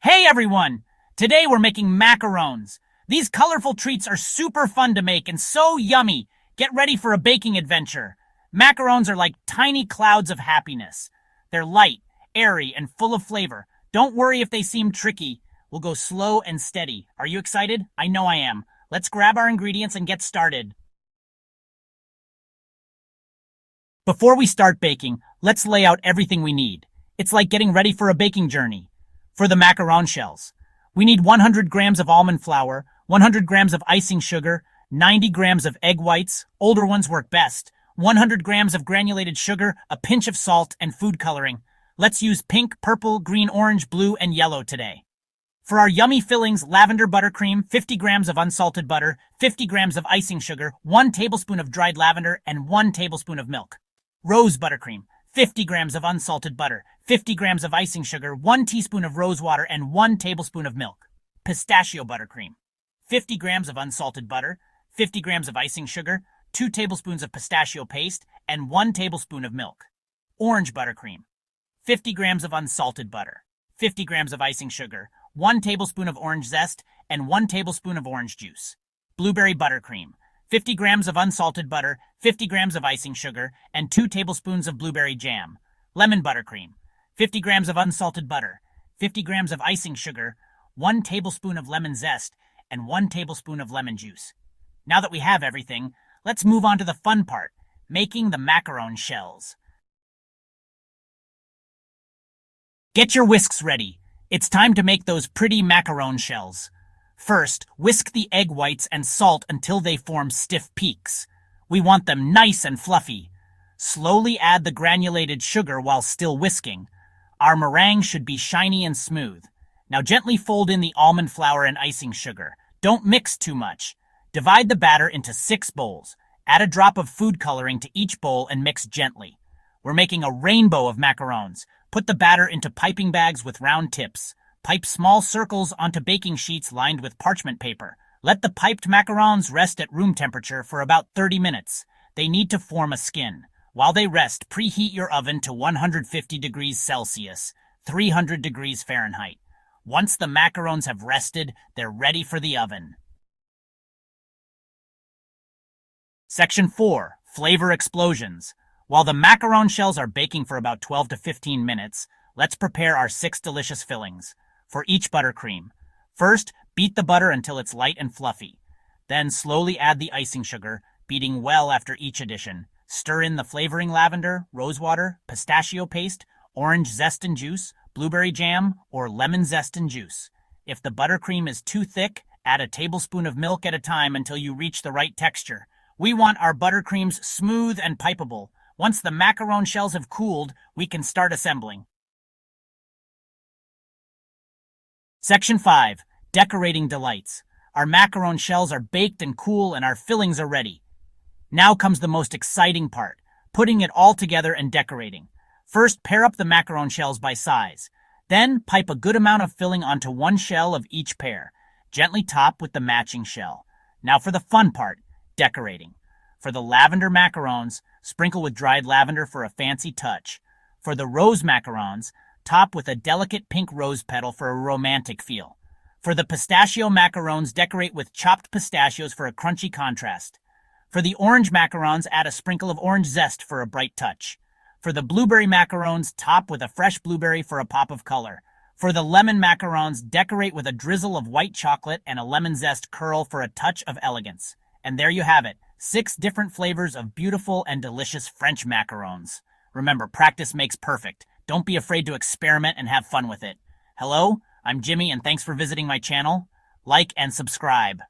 Hey everyone! Today we're making macarons. These colorful treats are super fun to make and so yummy. Get ready for a baking adventure. Macarons are like tiny clouds of happiness. They're light, airy, and full of flavor. Don't worry if they seem tricky. We'll go slow and steady. Are you excited? I know I am. Let's grab our ingredients and get started. Before we start baking, let's lay out everything we need. It's like getting ready for a baking journey. For the macaron shells, we need 100 grams of almond flour, 100 grams of icing sugar, 90 grams of egg whites, older ones work best, 100 grams of granulated sugar, a pinch of salt, and food coloring. Let's use pink, purple, green, orange, blue, and yellow today. For our yummy fillings, lavender buttercream, 50 grams of unsalted butter, 50 grams of icing sugar, 1 tablespoon of dried lavender, and 1 tablespoon of milk. Rose buttercream, 50 grams of unsalted butter, 50 grams of icing sugar, 1 teaspoon of rose water, and 1 tablespoon of milk. Pistachio buttercream, 50 grams of unsalted butter, 50 grams of icing sugar, 2 tablespoons of pistachio paste, and 1 tablespoon of milk. Orange buttercream, 50 grams of unsalted butter, 50 grams of icing sugar, 1 tablespoon of orange zest, and 1 tablespoon of orange juice. Blueberry buttercream, 50 grams of unsalted butter, 50 grams of icing sugar, and 2 tablespoons of blueberry jam. Lemon buttercream, 50 grams of unsalted butter, 50 grams of icing sugar, 1 tablespoon of lemon zest, and 1 tablespoon of lemon juice. Now that we have everything, let's move on to the fun part, making the macaron shells. Get your whisks ready. It's time to make those pretty macaron shells. First, whisk the egg whites and salt until they form stiff peaks. We want them nice and fluffy. Slowly add the granulated sugar while still whisking. Our meringue should be shiny and smooth. Now gently fold in the almond flour and icing sugar. Don't mix too much. Divide the batter into 6 bowls. Add a drop of food coloring to each bowl and mix gently. We're making a rainbow of macarons. Put the batter into piping bags with round tips. Pipe small circles onto baking sheets lined with parchment paper. Let the piped macarons rest at room temperature for about 30 minutes. They need to form a skin. While they rest, preheat your oven to 150 degrees Celsius, 300 degrees Fahrenheit. Once the macarons have rested, they're ready for the oven. Section 4. Flavour Explosions. While the macaron shells are baking for about 12 to 15 minutes, let's prepare our 6 delicious fillings. For each buttercream, first, beat the butter until it's light and fluffy. Then slowly add the icing sugar, beating well after each addition. Stir in the flavoring lavender, rosewater, pistachio paste, orange zest and juice, blueberry jam, or lemon zest and juice. If the buttercream is too thick, add a tablespoon of milk at a time until you reach the right texture. We want our buttercreams smooth and pipeable. Once the macaron shells have cooled, we can start assembling. Section 5. Decorating Delights. Our macaron shells are baked and cool and our fillings are ready. Now comes the most exciting part, putting it all together and decorating. First, pair up the macaron shells by size. Then, pipe a good amount of filling onto one shell of each pair. Gently top with the matching shell. Now for the fun part, decorating. For the lavender macarons, sprinkle with dried lavender for a fancy touch. For the rose macarons, top with a delicate pink rose petal for a romantic feel. For the pistachio macarons, decorate with chopped pistachios for a crunchy contrast. For the orange macarons, add a sprinkle of orange zest for a bright touch. For the blueberry macarons, top with a fresh blueberry for a pop of color. For the lemon macarons, decorate with a drizzle of white chocolate and a lemon zest curl for a touch of elegance. And there you have it, 6 different flavors of beautiful and delicious French macarons. Remember, practice makes perfect. Don't be afraid to experiment and have fun with it. Hello, I'm Jimmy and thanks for visiting my channel. Like and subscribe.